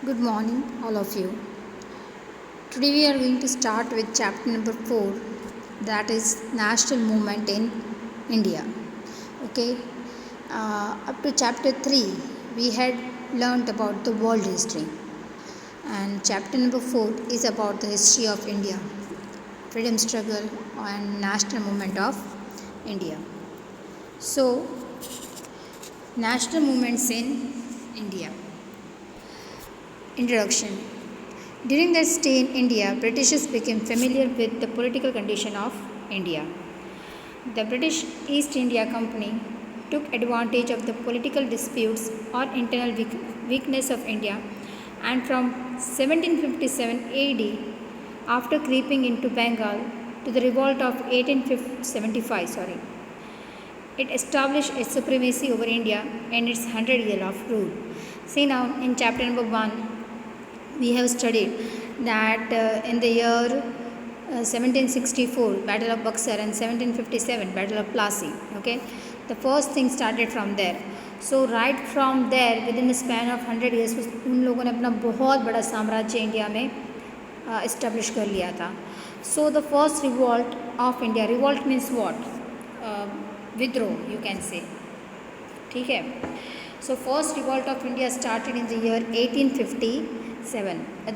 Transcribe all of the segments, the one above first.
Good morning, all of you. Today we are going to start with chapter number 4, that is National Movement in India. Okay, up to chapter 3, we had learned about the world history, and chapter number 4 is about the history of India, freedom struggle, and national movement of India. So, national movements in India. Introduction. During their stay in India, Britishers became familiar with the political condition of India. The British East India Company took advantage of the political disputes or internal weakness of India, and from 1757 AD, after creeping into Bengal to the revolt of 1875, it established its supremacy over India and its 100 years of rule. See now in chapter number 1, we have studied that in the year 1764 Battle of Buxar and 1757 Battle of Plassey. Okay, the first thing started from there. So right from there, within a span of 100 years, उन लोगों ने अपना बहुत बड़ा साम्राज्य India में establish कर लिया था. So the first revolt of India, revolt means what? विद्रोह, you can say. ठीक है. So first revolt of India started in the year 1857.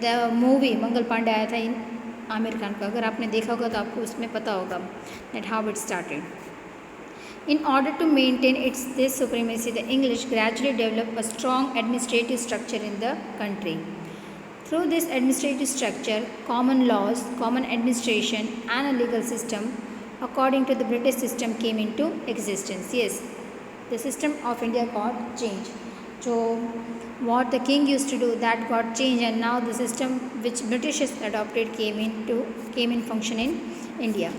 The movie Mangal Pandey आया था इन आमिर खान का. अगर आपने देखा होगा तो आपको उसमें पता होगा that how it started. In order to maintain this supremacy, the English gradually developed a strong administrative structure in the country. Through this administrative structure, common laws, common administration, and a legal system, according to the British system, came into existence. Yes, the system of India got changed. So what the king used to do, that got changed, and now the system which Britishers adopted came in function in India.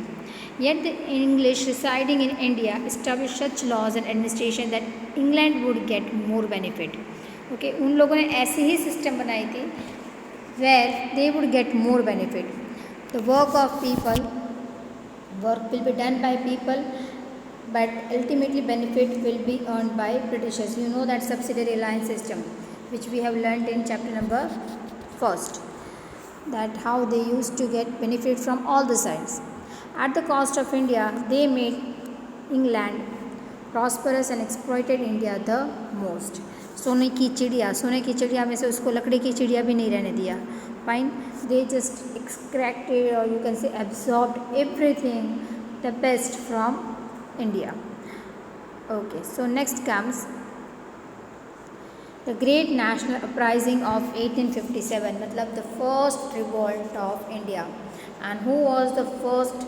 Yet the English residing in India established such laws and administration that England would get more benefit. Okay, उन लोगों ने ऐसी ही system बनाई थी where they would get more benefit. The work will be done by people, but ultimately benefit will be earned by Britishers. You know that subsidiary alliance system, which we have learnt in chapter number 1, that how they used to get benefit from all the sides. At the cost of India, they made England prosperous and exploited India the most. सोने की चिड़िया में से उसको लकड़ी की चिड़िया भी नहीं रहने दिया. Fine, they just extracted, or you can say absorbed everything, the best from India. Okay, so next comes the Great National Uprising of 1857, मतलब the first revolt of India. And who was the first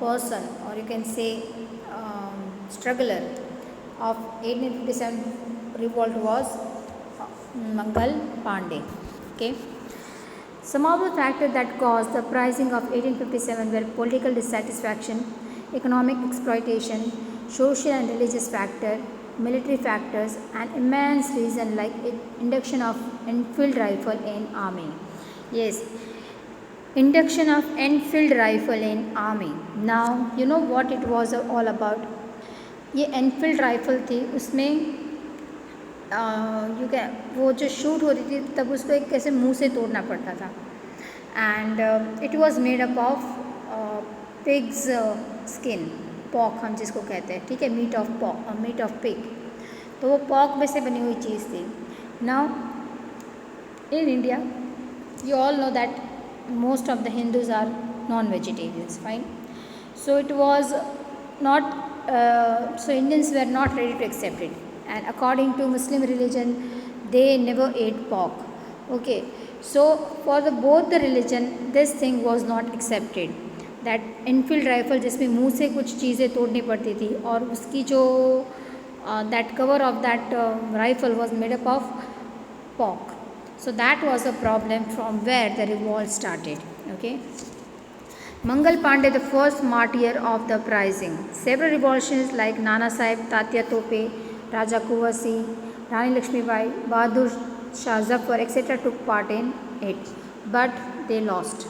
person, or you can say struggler of 1857 revolt was Mangal Pandey. Okay. Some of the factors that caused the uprising of 1857 were political dissatisfaction, economic exploitation, social and religious factor, military factors, and immense reason like induction of Enfield rifle in army. Yes, induction of Enfield rifle in army. Now you know what it was all about. ये Enfield rifle थी, उसमें वो जो shoot हो रही थी तब उसको एक कैसे मुंह से तोड़ना पड़ता था. And it was made up of pigs skin, pock हम जिसको कहते हैं. ठीक है, मीट ऑफ पिग. तो वो पॉक में से बनी हुई चीज़ थी. Now in India you all know that most of the Hindus are non vegetarians. Fine. So it was not so Indians were not ready to accept it, and according to Muslim religion they never ate pork. Okay, so for both the religion this thing was not accepted, that Enfield rifle जिसमें मुंह से कुछ चीज़ें तोड़नी पड़ती थी, और उसकी जो that cover of that rifle was made up of pork. So that was a problem from where the revolt started. Okay. Mangal Pandey, the first martyr of the uprising. Several revolutions like Nana Sahib, Tatya Tope, Raja Kuvasi, Rani Lakshmibai, Bahadur Shah Zafar, etc. took part in it, but they lost.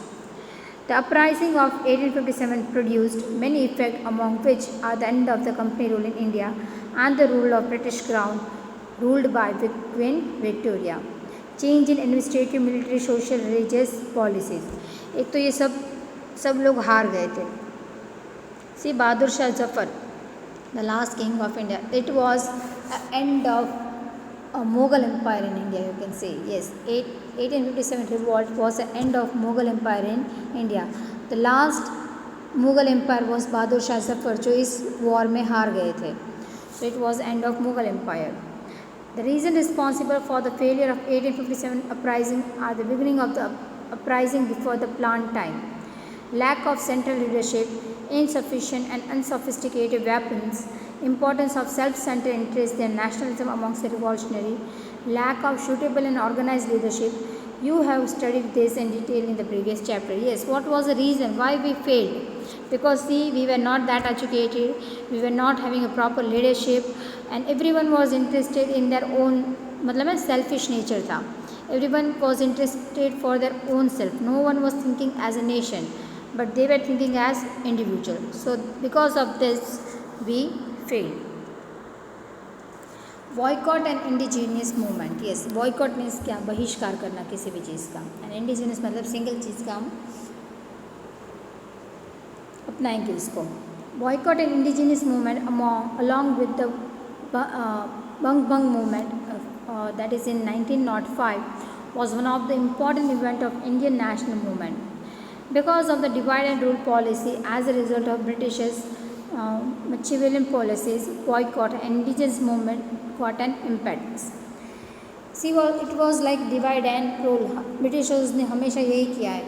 The uprising of 1857 produced many effects, among which are the end of the company rule in India and the rule of British Crown ruled by Queen Victoria. Change in administrative, military, social, religious policies. एक तो ये सब लोग हार गए थे। See Bahadur Shah Zafar, the last king of India, it was end of Mughal Empire in India, you can say. Yes, 1857 revolt was the end of Mughal Empire in India. The last Mughal Empire was बहादुर शाह जफर, जो इस war में हार गए थे. So it was the end of Mughal Empire. The reason responsible for the failure of 1857 uprising are the beginning of the uprising before the planned time, lack of central leadership, insufficient and unsophisticated weapons, importance of self-centered interest and nationalism amongst the revolutionary, lack of suitable and organized leadership. You have studied this in detail in the previous chapter. Yes, what was the reason why we failed? Because see, we were not that educated, we were not having a proper leadership, and everyone was interested in their own, मतलब selfish nature था. Everyone was interested for their own self. No one was thinking as a nation, but they were thinking as individual. So because of this, we failed. Boycott and indigenous movement. Yes, boycott means क्या, बहिष्कार करना किसी भी चीज़ का, and indigenous मतलब single चीज़ का हम अपनाएंगे इसको. Boycott and indigenous movement along with the Bang Bang movement, that is in 1905, was one of the important event of Indian national movement. Because of the divide and rule policy as a result of British's Machiavellian policies, boycott and indigenous movement got an impetus. See, it was like divide and rule. Britishers ने हमेशा यही किया है.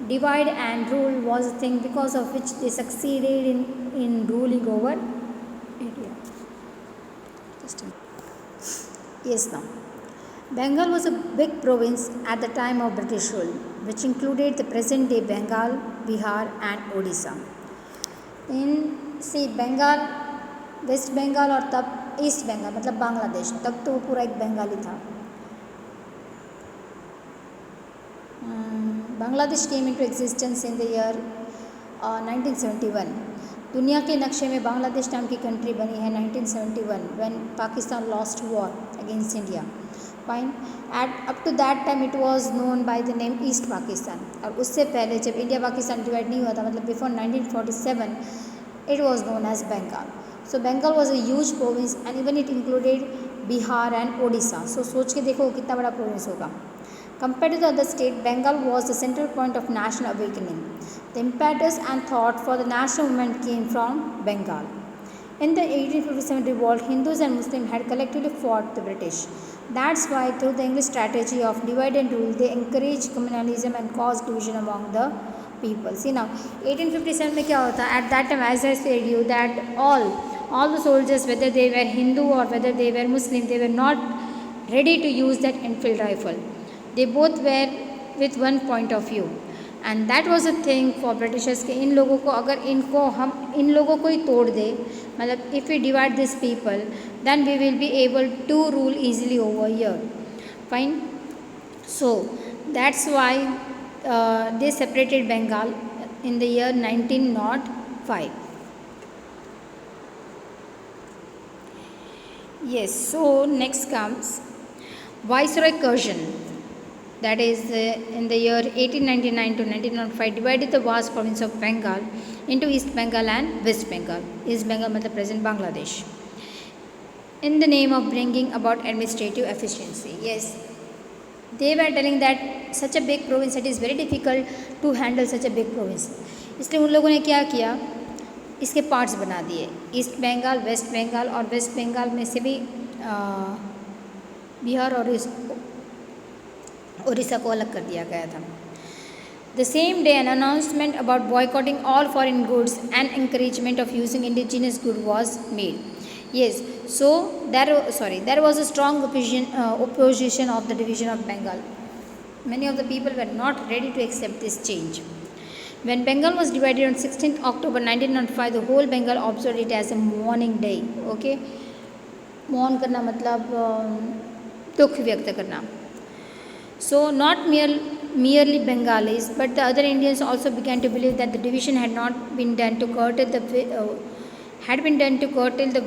Divide and rule was a thing because of which they succeeded in ruling over India. Yes, now. Bengal was a big province at the time of British rule, which included the present-day Bengal, Bihar, and Odisha. Bengal, west Bengal और तब east Bengal मतलब बांग्लादेश, तब तो वो पूरा एक बंगाली था. Bangladesh came into existence in the year 1971. दुनिया के नक्शे में बांग्लादेश नाम की कंट्री बनी है 1971 when Pakistan lost war against India. Fine. Up to that time it was known by the name east Pakistan. और उससे पहले जब इंडिया पाकिस्तान डिवाइड नहीं हुआ था, मतलब before 1947, it was known as Bengal. So Bengal was a huge province and even it included Bihar and Odisha. So सोच के देखो कितना बड़ा province होगा. Compared to the other state, Bengal was the central point of national awakening. The impetus and thought for the national movement came from Bengal. In the 1857 revolt, Hindus and Muslims had collectively fought the British. That's why through the English strategy of divide and rule, they encouraged communalism and caused division among the people. See now, 1857 में क्या होता? At that time, as I said you, that all the soldiers, whether they were Hindu or whether they were Muslim, they were not ready to use that Enfield rifle. They both were with one point of view, and that was a thing for Britishers कि इन लोगों को, अगर इनको हम इन लोगों को ही तोड़ दे, मतलब if we divide these people, then we will be able to rule easily over here. Fine. So that's why they separated Bengal in the year 1905. Yes, so next comes Viceroy Curzon, that is in the year 1899 to 1905, divided the vast province of Bengal into East Bengal and West Bengal. East Bengal मतलब present Bangladesh, in the name of bringing about administrative efficiency. Yes, they were telling that such a big province, it is very difficult to handle such a big province. इसलिए उन लोगों ने क्या किया, इसके parts बना दिए, ईस्ट बंगाल, वेस्ट बंगाल, और वेस्ट बंगाल में से भी बिहार और उड़ीसा को अलग कर दिया गया था. The same day, an announcement about boycotting all foreign goods and encouragement of using indigenous goods was made. Yes, so there was a strong opposition of the division of Bengal. Many of the people were not ready to accept this change. When Bengal was divided on 16th October 1905, the whole Bengal observed it as a mourning day. Okay, mourn करना मतलब दुख व्यक्त करना. So not merely Bengalis, but the other Indians also began to believe that the division had not been done to curtail the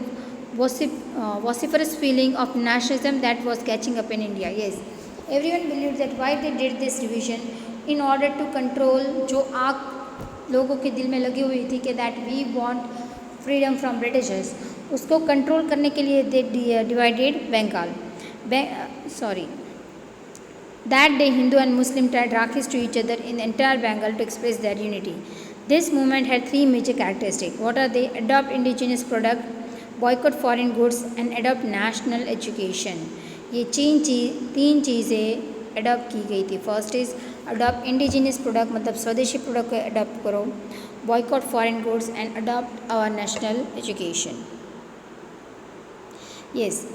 vociferous feeling of nationalism that was catching up in India. Yes, Everyone believed that why they did this division in order to control जो आग लोगों के दिल में लगी हुई थी कि that we want freedom from Britishers, उसको कंट्रोल करने के लिए they divided Bengal. Sorry. That day, Hindu and Muslim tied Rakhis to each other in the entire Bengal to express their unity. This movement had three major characteristics. What are they? Adopt indigenous product, boycott foreign goods, and adopt national education. ये तीन चीज़ें adopt की गई थी. First is adopt indigenous product, मतलब swadeshi product को adopt करो, boycott foreign goods and adopt our national education. Yes,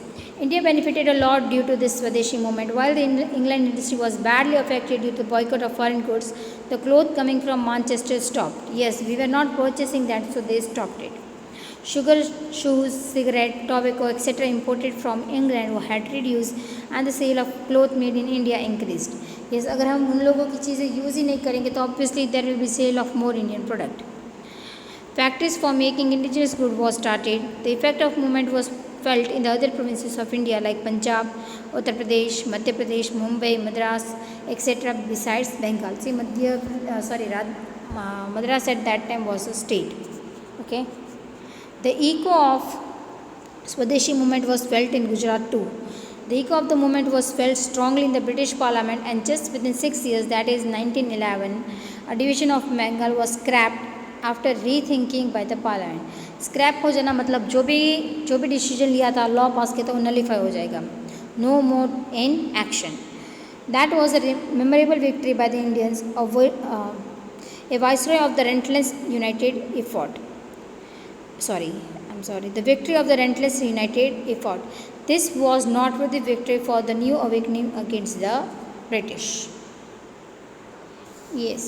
India benefited a lot due to this Swadeshi movement. While the England industry was badly affected due to the boycott of foreign goods, the cloth coming from Manchester stopped. Yes, we were not purchasing that, so they stopped it. Sugar, shoes, cigarette, tobacco, etc. imported from England had reduced and the sale of cloth made in India increased. Yes, अगर हम उन लोगों की चीज़ें use ही नहीं करेंगे तो obviously there will be sale of more Indian product. Factories for making indigenous goods was started. The effect of movement was felt in the other provinces of India like Punjab, Uttar Pradesh, Madhya Pradesh, Mumbai, Madras, etc. besides Bengal. See, Madras at that time was a state. Okay. The echo of Swadeshi movement was felt in Gujarat too. The echo of the movement was felt strongly in the British Parliament, and just within 6 years, that is 1911, a division of Bengal was scrapped after rethinking by the Parliament. Scrap हो जाना मतलब जो भी decision लिया था, law पास किया था, वो नलीफाई हो जाएगा. No more in action. That was a memorable victory by the Indians of a viceroy of the relentless united effort. The victory of the relentless united effort. This was not the victory for the new awakening against the British. Yes,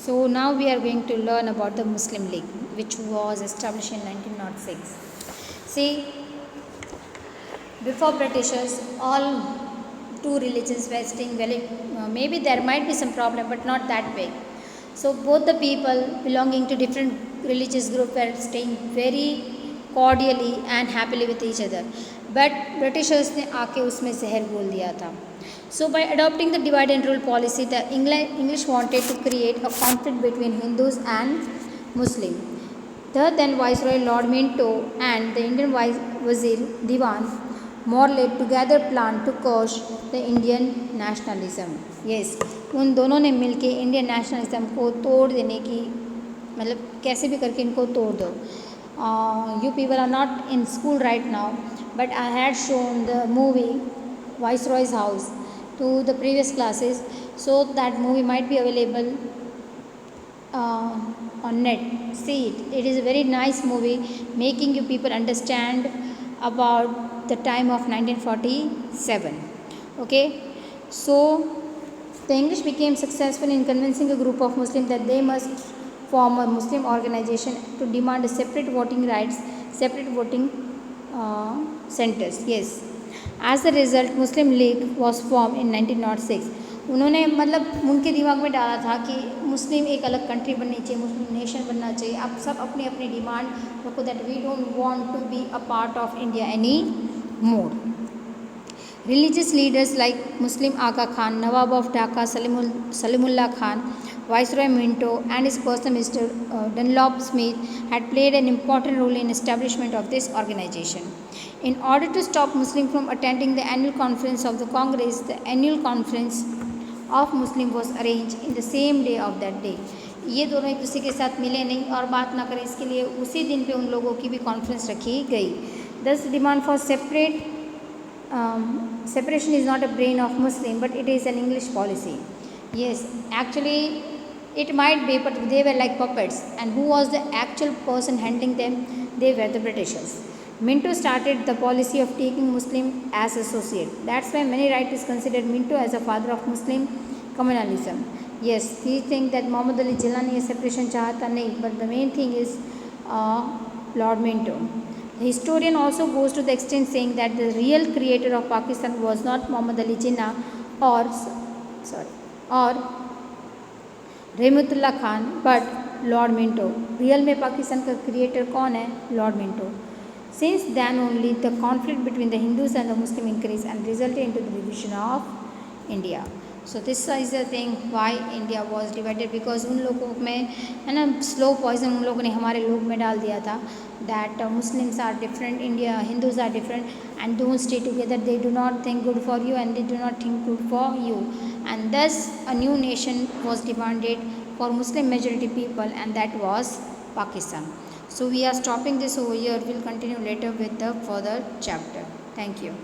so now we are going to learn about the Muslim League, which was established in 1906. See, before Britishers, all two religions were staying very, maybe there might be some problem, but not that big. So both the people belonging to different religious group were staying very cordially and happily with each other. But Britishers ने आके उसमें जहर घोल दिया था. So by adopting the divide and rule policy, the English wanted to create a conflict between Hindus and Muslim. The then Viceroy Lord Minto and the Indian Wazir Diwan Morley together planned to crush the Indian nationalism. Yes, उन दोनों ने मिलके Indian nationalism को तोड़ देने की, मतलब कैसे भी करके इनको तोड़ दो. You people are not in school right now, but I had shown the movie Viceroy's House to the previous classes, so that movie might be available on net. See it. It is a very nice movie, making you people understand about the time of 1947. Okay, so the English became successful in convincing a group of Muslims that they must form a Muslim organization to demand a separate voting rights, separate voting centers. Yes, as a result, Muslim League was formed in 1906. उन्होंने मतलब उनके दिमाग में डाला था कि मुस्लिम एक अलग कंट्री बननी चाहिए, मुस्लिम नेशन बनना चाहिए. आप सब अपनी अपनी डिमांड रखो that we don't want to be a part of India any more. Religious leaders like Muslim Aga Khan, Nawab of Dhaka Salimullah Khan, Viceroy Minto and his personal minister Dunlop Smith had played an important role in establishment of this organization. In order to stop Muslims from attending the annual conference of the Congress, the annual conference of Muslim was arranged in the same day of that day. ये दोनों एक दूसरे के साथ मिले नहीं और बात ना करें, इसके लिए उसी दिन पे उन लोगों की भी कॉन्फ्रेंस रखी गई. Thus demand for separation is not a brain of Muslim, but it is an English policy. Yes, actually it might be, but they were like puppets. And who was the actual person handling them? They were the Britishers. Minto started the policy of taking Muslim as associate. That's why many writers consider Minto as a father of Muslim communalism. Yes, he think that Muhammad Ali Jinnah ने separation चाहता नहीं, but the main thing is Lord Minto. The historian also goes to the extent saying that the real creator of Pakistan was not Muhammad Ali Jinnah or Rahmatullah Khan, but Lord Minto. Real में पाकिस्तान का creator कौन है? Lord Minto. Since then only the conflict between the Hindus and the Muslim increased and resulted into the division of India. So this is the thing why India was divided, because उन लोगों में है ना slow poison उन लोगों ने हमारे लोग में डाल दिया था, that Muslims are different, India Hindus are different and don't stay together, they do not think good for you and they do not think good for you, and thus a new nation was demanded for Muslim majority people, and that was Pakistan. So we are stopping this over here. We'll continue later with the further chapter. Thank you.